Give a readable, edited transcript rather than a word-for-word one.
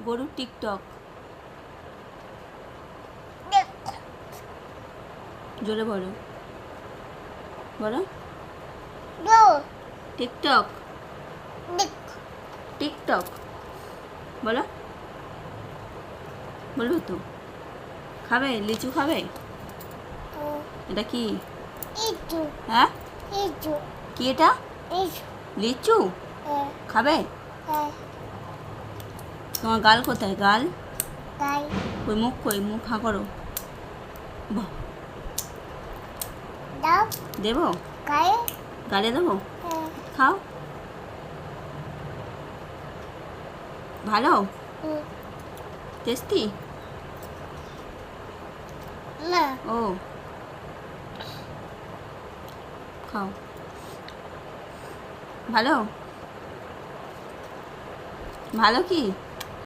গরুর টিকটক। জোরে বলো, বলো টিকটক। টিকটক বলো, বলবো তো। খাবে লিচু খাবে? এটা কি? হ্যাঁ কি এটা? লিচু খাবে? তোমার গাল কোথায়? গাল ওই মুখ কই? মুখ হাঁ করো। বাহ, দেবো? গালে দেবো? খাও। ভালো টেস্টি? ও খাও। ভালো ভালো কি?